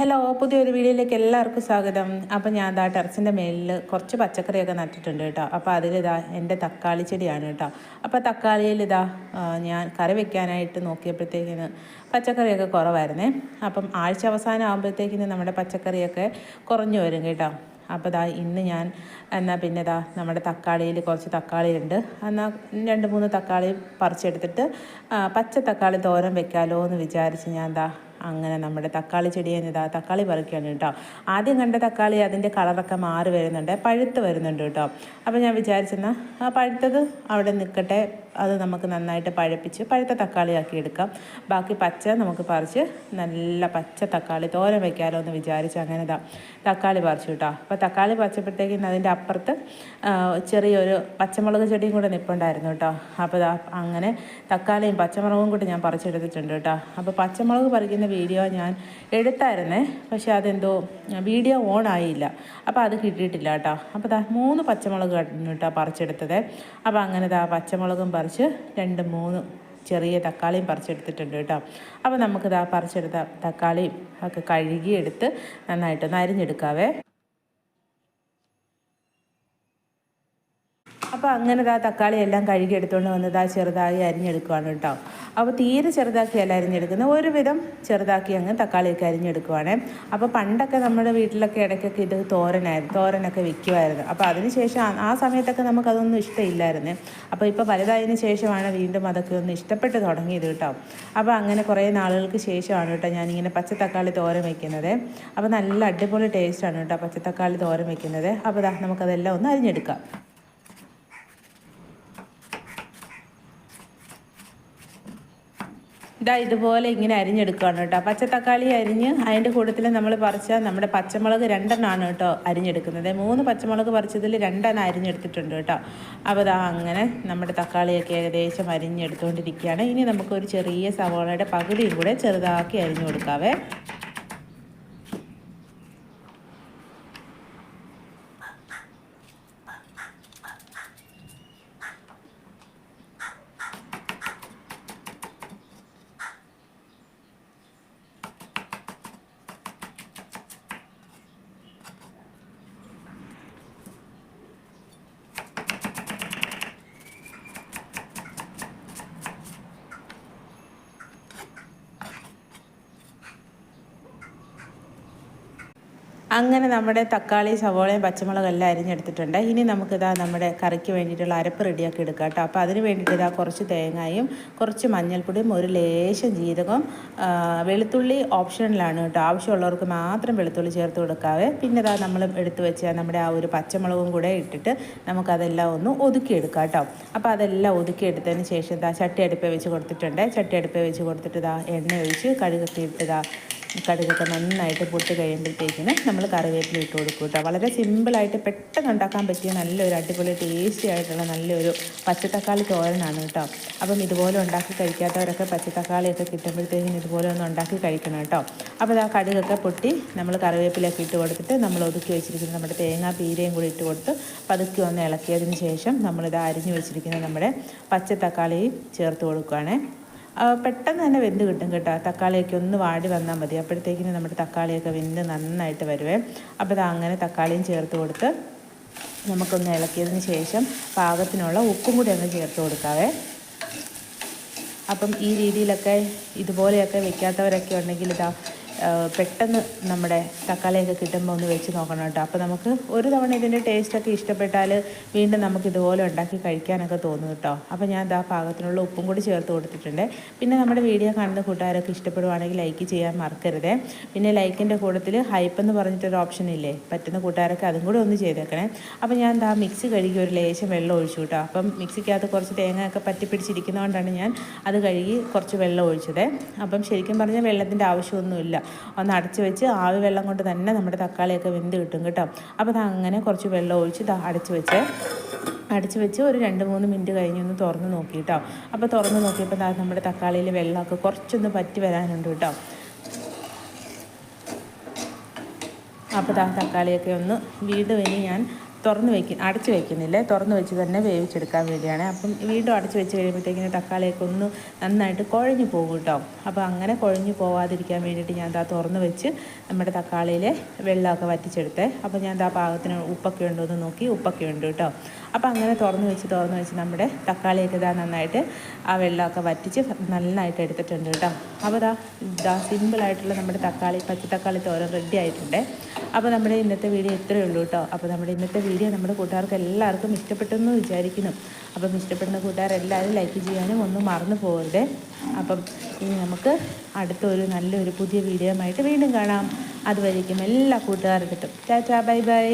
Hello, പുതിയൊരു വീഡിയോയിലേക്ക് എല്ലാവർക്കും സ്വാഗതം. അപ്പോൾ ഞാൻ ടെറസിൻ്റെ മേലിൽ കുറച്ച് പച്ചക്കറിയൊക്കെ നട്ടിട്ടുണ്ട് കേട്ടോ. അപ്പോൾ അതിലിതാ എൻ്റെ തക്കാളി ചെടിയാണ് കേട്ടോ. അപ്പോൾ തക്കാളിയിൽ ഞാൻ കറി വെക്കാനായിട്ട് നോക്കിയപ്പോഴത്തേക്കിന് പച്ചക്കറിയൊക്കെ കുറവായിരുന്നേ. അപ്പം ആഴ്ച അവസാനം ആകുമ്പോഴത്തേക്കിന് നമ്മുടെ പച്ചക്കറിയൊക്കെ കുറഞ്ഞു വരും കേട്ടോ. അപ്പോൾ ഇന്ന് ഞാൻ പിന്നെ നമ്മുടെ തക്കാളിയിൽ കുറച്ച് തക്കാളിയുണ്ട്. എന്നാൽ 2-3 തക്കാളി പറിച്ചെടുത്തിട്ട് പച്ച തക്കാളി തോരൻ വെക്കാമല്ലോ എന്ന് വിചാരിച്ച് ഞാൻ അങ്ങനെ നമ്മുടെ തക്കാളി ചെടിയിൽ നിന്ന് തക്കാളി പറിക്കുകയാണ് കേട്ടോ. ആദ്യം കണ്ട തക്കാളി അതിൻ്റെ കളറൊക്കെ മാറി വരുന്നുണ്ട്, പഴുത്ത് വരുന്നുണ്ട് കേട്ടോ. അപ്പോൾ ഞാൻ വിചാരിച്ചെന്നാൽ ആ പഴുത്തത് അവിടെ നിൽക്കട്ടെ, അത് നമുക്ക് നന്നായിട്ട് പഴുപ്പിച്ച് പഴുത്ത തക്കാളിയാക്കി എടുക്കാം. ബാക്കി പച്ച നമുക്ക് പറിച്ച് നല്ല പച്ച തക്കാളി തോരൻ വയ്ക്കാമല്ലോ എന്ന് വിചാരിച്ച് അങ്ങനെ തക്കാളി പറിച്ചു കേട്ടോ. അപ്പോൾ തക്കാളി പറിച്ചപ്പോഴത്തേക്കും അതിൻ്റെ അപ്പുറത്ത് ചെറിയൊരു പച്ചമുളക് ചെടിയും കൂടെ നിൽപ്പുണ്ടായിരുന്നു കേട്ടോ. അപ്പോൾ അങ്ങനെ തക്കാളിയും പച്ചമുളകും കൂടി ഞാൻ പറിച്ചെടുത്തിട്ടുണ്ട് കേട്ടോ. അപ്പോൾ പച്ചമുളക് പറിക്കുന്ന വീഡിയോ ഞാൻ എടുത്തായിരുന്നേ, പക്ഷേ അതെന്തോ വീഡിയോ ഓൺ ആയില്ല, അപ്പോൾ അത് കിട്ടിയിട്ടില്ല കേട്ടോ. അപ്പോൾ 3 പച്ചമുളക് കേട്ടോ പറിച്ചെടുത്തത്. അപ്പോൾ അങ്ങനെ പച്ചമുളകും പറിച്ച് 2-3 ചെറിയ തക്കാളിയും പറിച്ചെടുത്തിട്ടുണ്ട് കേട്ടോ. അപ്പോൾ നമുക്ക് പറിച്ചെടുത്ത തക്കാളിയും ഒക്കെ കഴുകിയെടുത്ത് നന്നായിട്ടൊന്ന് അരിഞ്ഞെടുക്കാവേ. അപ്പോൾ അങ്ങനെ തക്കാളി എല്ലാം കഴുകി എടുത്തുകൊണ്ട് വന്ന് ചെറുതായി അരിഞ്ഞെടുക്കുവാണ് കേട്ടോ. അപ്പോൾ തീരെ ചെറുതാക്കിയല്ല അരിഞ്ഞെടുക്കുന്നത്, ഒരുവിധം ചെറുതാക്കി അങ്ങ് തക്കാളിയൊക്കെ അരിഞ്ഞെടുക്കുവാണ്. അപ്പോൾ പണ്ടൊക്കെ നമ്മുടെ വീട്ടിലൊക്കെ ഇടയ്ക്കൊക്കെ ഇത് തോരനൊക്കെ വിൽക്കുമായിരുന്നു. അപ്പോൾ അതിനുശേഷം ആ സമയത്തൊക്കെ നമുക്കതൊന്നും ഇഷ്ടമില്ലായിരുന്നു. അപ്പോൾ ഇപ്പോൾ വലുതായതിന് ശേഷമാണ് വീണ്ടും അതൊക്കെ ഒന്ന് ഇഷ്ടപ്പെട്ട് തുടങ്ങിയത് കേട്ടോ. അപ്പോൾ അങ്ങനെ കുറേ നാളുകൾക്ക് ശേഷമാണ് കേട്ടോ ഞാനിങ്ങനെ പച്ചത്തക്കാളി തോരൻ വയ്ക്കുന്നത്. അപ്പോൾ നല്ല അടിപൊളി ടേസ്റ്റാണ് കേട്ടോ പച്ചത്തക്കാളി തോരൻ വയ്ക്കുന്നത്. അപ്പോൾ നമുക്കതെല്ലാം ഒന്ന് അരിഞ്ഞെടുക്കാം. ഇതുപോലെ ഇങ്ങനെ അരിഞ്ഞെടുക്കുകയാണ് കേട്ടോ. പച്ചത്തക്കാളി അരിഞ്ഞ് അതിൻ്റെ കൂട്ടത്തിൽ നമ്മൾ പറിച്ച നമ്മുടെ പച്ചമുളക് 2 കേട്ടോ അരിഞ്ഞെടുക്കുന്നത്. 3 പച്ചമുളക് പറിച്ചതിൽ 2 അരിഞ്ഞെടുത്തിട്ടുണ്ട് കേട്ടോ. അപ്പോൾ അങ്ങനെ നമ്മുടെ തക്കാളിയൊക്കെ ഏകദേശം അരിഞ്ഞെടുത്തുകൊണ്ടിരിക്കുകയാണ്. ഇനി നമുക്കൊരു ചെറിയ സവാളയുടെ പകുതിയും കൂടെ ചെറുതാക്കി അരിഞ്ഞു കൊടുക്കാവേ. അങ്ങനെ നമ്മുടെ തക്കാളി സവോളയും പച്ചമുളകും എല്ലാം അരിഞ്ഞെടുത്തിട്ടുണ്ട്. ഇനി നമ്മുടെ കറിക്ക് വേണ്ടിയിട്ടുള്ള അരപ്പ് റെഡിയാക്കി എടുക്കാം കേട്ടോ. അപ്പോൾ അതിന് വേണ്ടിയിട്ട് കുറച്ച് തേങ്ങയും കുറച്ച് മഞ്ഞൾപ്പൊടിയും ഒരു ലേശം ജീരകം, വെളുത്തുള്ളി ഓപ്ഷനിലാണ് കേട്ടോ. ആവശ്യമുള്ളവർക്ക് മാത്രം വെളുത്തുള്ളി ചേർത്ത് കൊടുക്കാവേ. പിന്നെ നമ്മൾ എടുത്തു വെച്ച നമ്മുടെ ആ ഒരു പച്ചമുളകും കൂടെ ഇട്ടിട്ട് നമുക്കതെല്ലാം ഒന്ന് ഒതുക്കിയെടുക്കാം കേട്ടോ. അപ്പോൾ അതെല്ലാം ഒതുക്കിയെടുത്തതിന് ശേഷം ചട്ടി അടുപ്പേ വെച്ച് കൊടുത്തിട്ടുണ്ട്. ചട്ടി അടുപ്പേ വെച്ച് കൊടുത്തിട്ട് എണ്ണ ഒഴിച്ച് കടുകൊക്കെ ഇട്ട് കടുകൊക്കെ നന്നായിട്ട് പൊട്ടി കഴിയുമ്പോഴത്തേക്കിന് നമ്മൾ കറിവേപ്പില ഇട്ട് കൊടുക്കും കേട്ടോ. വളരെ സിമ്പിളായിട്ട് പെട്ടെന്ന് ഉണ്ടാക്കാൻ പറ്റിയ നല്ലൊരു അടിപൊളി ടേസ്റ്റി ആയിട്ടുള്ള നല്ലൊരു പച്ചത്തക്കാളി തോരനാണ് കേട്ടോ. അപ്പം ഇതുപോലെ ഉണ്ടാക്കി കഴിക്കാത്തവരൊക്കെ പച്ചത്തക്കാളിയൊക്കെ കിട്ടുമ്പോഴത്തേക്കിന് ഇതുപോലെ ഒന്ന് ഉണ്ടാക്കി കഴിക്കണം കേട്ടോ. അപ്പോൾ കടുകൊക്കെ പൊട്ടി നമ്മൾ കറിവേപ്പിലൊക്കെ ഇട്ട് കൊടുത്തിട്ട് നമ്മൾ ഒതുക്കി വെച്ചിരിക്കുന്ന നമ്മുടെ തേങ്ങാ പീരയും കൂടി ഇട്ട് കൊടുത്ത് പതുക്കെ ഒന്ന് ഇളക്കിയതിന് ശേഷം അരിഞ്ഞു വെച്ചിരിക്കുന്ന നമ്മുടെ പച്ചത്തക്കാളി ചേർത്ത് കൊടുക്കുകയാണേ. പെട്ടെന്ന് തന്നെ വെന്ത് കിട്ടും കേട്ടോ. തക്കാളിയൊക്കെ ഒന്ന് വാടി വന്നാൽ മതി, അപ്പോഴത്തേക്കിന് നമ്മുടെ തക്കാളിയൊക്കെ വെന്ത് നന്നായിട്ട് വരുവേ. അപ്പോൾ അങ്ങനെ തക്കാളിയും ചേർത്ത് കൊടുത്ത് നമുക്കൊന്ന് ഇളക്കിയതിന് ശേഷം പാകത്തിനുള്ള ഉപ്പും കൂടി അങ്ങ് ചേർത്ത് കൊടുക്കാവേ. അപ്പം ഈ രീതിയിലൊക്കെ ഇതുപോലെയൊക്കെ വെക്കാത്തവരൊക്കെ ഉണ്ടെങ്കിൽ പെട്ടെന്ന് നമ്മുടെ തക്കാളിയൊക്കെ കിട്ടുമ്പോൾ ഒന്ന് വെച്ച് നോക്കണം കേട്ടോ. അപ്പോൾ നമുക്ക് ഒരു തവണ ഇതിൻ്റെ ടേസ്റ്റൊക്കെ ഇഷ്ടപ്പെട്ടാൽ വീണ്ടും നമുക്ക് ഇതുപോലെ ഉണ്ടാക്കി കഴിക്കാനൊക്കെ തോന്നും കേട്ടോ. അപ്പോൾ ഞാൻ പാകത്തിനുള്ള ഉപ്പും കൂടി ചേർത്ത് കൊടുത്തിട്ടുണ്ട്. പിന്നെ നമ്മുടെ വീഡിയോ കാണുന്ന കൂട്ടുകാരൊക്കെ ഇഷ്ടപ്പെടുവാണെങ്കിൽ ലൈക്ക് ചെയ്യാൻ മറക്കരുതേ. പിന്നെ ലൈക്കിൻ്റെ കൂട്ടത്തിൽ ഹൈപ്പ് എന്ന് പറഞ്ഞിട്ടൊരു ഓപ്ഷൻ ഇല്ലേ, പറ്റുന്ന കൂട്ടുകാരൊക്കെ അതും കൂടി ഒന്ന് ചെയ്തേക്കണേ. അപ്പോൾ ഞാൻ മിക്സി കഴുകി ഒരു ലേശം വെള്ളം ഒഴിച്ചു കേട്ടോ. അപ്പം മിക്സിക്കകത്ത് കുറച്ച് തേങ്ങയൊക്കെ പറ്റിപ്പിടിച്ചിരിക്കുന്നതുകൊണ്ടാണ് ഞാൻ അത് കഴുകി കുറച്ച് വെള്ളം ഒഴിച്ചത്. അപ്പം ശരിക്കും പറഞ്ഞാൽ വെള്ളത്തിൻ്റെ ആവശ്യമൊന്നുമില്ല, ഒന്ന് അടച്ച് വെച്ച് ആവി വെള്ളം കൊണ്ട് തന്നെ നമ്മുടെ തക്കാളിയൊക്കെ വെന്ത് കിട്ടും കേട്ടോ. അപ്പോൾ അങ്ങനെ കുറച്ച് വെള്ളം ഒഴിച്ച് അടച്ച് വെച്ച് ഒരു 2-3 മിനിറ്റ് കഴിഞ്ഞൊന്ന് തുറന്ന് നോക്കി കേട്ടോ. അപ്പോൾ തുറന്ന് നോക്കിയപ്പോൾ നമ്മുടെ തക്കാളിയിൽ വെള്ളമൊക്കെ കുറച്ചൊന്ന് പറ്റി വരാനുണ്ട് കേട്ടോ. അപ്പോൾ തക്കാളിയൊക്കെ ഒന്ന് വീണ്ടും ഇനി ഞാൻ അടച്ച് വയ്ക്കുന്നില്ല, തുറന്ന് വെച്ച് തന്നെ വേവിച്ചെടുക്കാൻ വേണ്ടിയാണ്. അപ്പം വീണ്ടും അടച്ച് വെച്ച് കഴിയുമ്പോഴത്തേക്കിന് തക്കാളിയൊക്കെ ഒന്ന് നന്നായിട്ട് കുഴഞ്ഞു പോകും കേട്ടോ. അപ്പോൾ അങ്ങനെ കുഴഞ്ഞു പോവാതിരിക്കാൻ വേണ്ടിയിട്ട് ഞാൻ തുറന്ന് വെച്ച് നമ്മുടെ തക്കാളിയിലെ വെള്ളമൊക്കെ വറ്റിച്ചെടുത്തേ. അപ്പോൾ ഞാൻ പാകത്തിന് ഉപ്പൊക്കെ ഉണ്ടോ എന്ന് നോക്കി, ഉപ്പൊക്കെ ഉണ്ട് കേട്ടോ. അപ്പോൾ അങ്ങനെ തുറന്ന് വെച്ച് നമ്മുടെ തക്കാളിയൊക്കെ നന്നായിട്ട് ആ വെള്ളമൊക്കെ വറ്റിച്ച് നന്നായിട്ട് എടുത്തിട്ടുണ്ട് കേട്ടോ. അപ്പോൾ സിമ്പിളായിട്ടുള്ള നമ്മുടെ പച്ചത്തക്കാളി തോരൻ റെഡി ആയിട്ടുണ്ട്. അപ്പോൾ നമ്മുടെ ഇന്നത്തെ വീഡിയോ ഇത്രയേ ഉള്ളൂ കേട്ടോ. അപ്പോൾ നമ്മുടെ ഇന്നത്തെ വീഡിയോ നമ്മുടെ കൂട്ടുകാർക്ക് എല്ലാവർക്കും ഇഷ്ടപ്പെട്ടെന്ന് വിചാരിക്കുന്നു. അപ്പം ഇഷ്ടപ്പെടുന്ന കൂട്ടുകാരെല്ലാവരും ലൈക്ക് ചെയ്യാനും ഒന്നും മറന്നു പോകരുത്. അപ്പം ഇനി നമുക്ക് അടുത്തൊരു നല്ലൊരു പുതിയ വീഡിയോ ആയിട്ട് വീണ്ടും കാണാം. അതുവരേക്കും എല്ലാ കൂട്ടുകാർക്കും ടാറ്റാ, ബൈ ബൈ.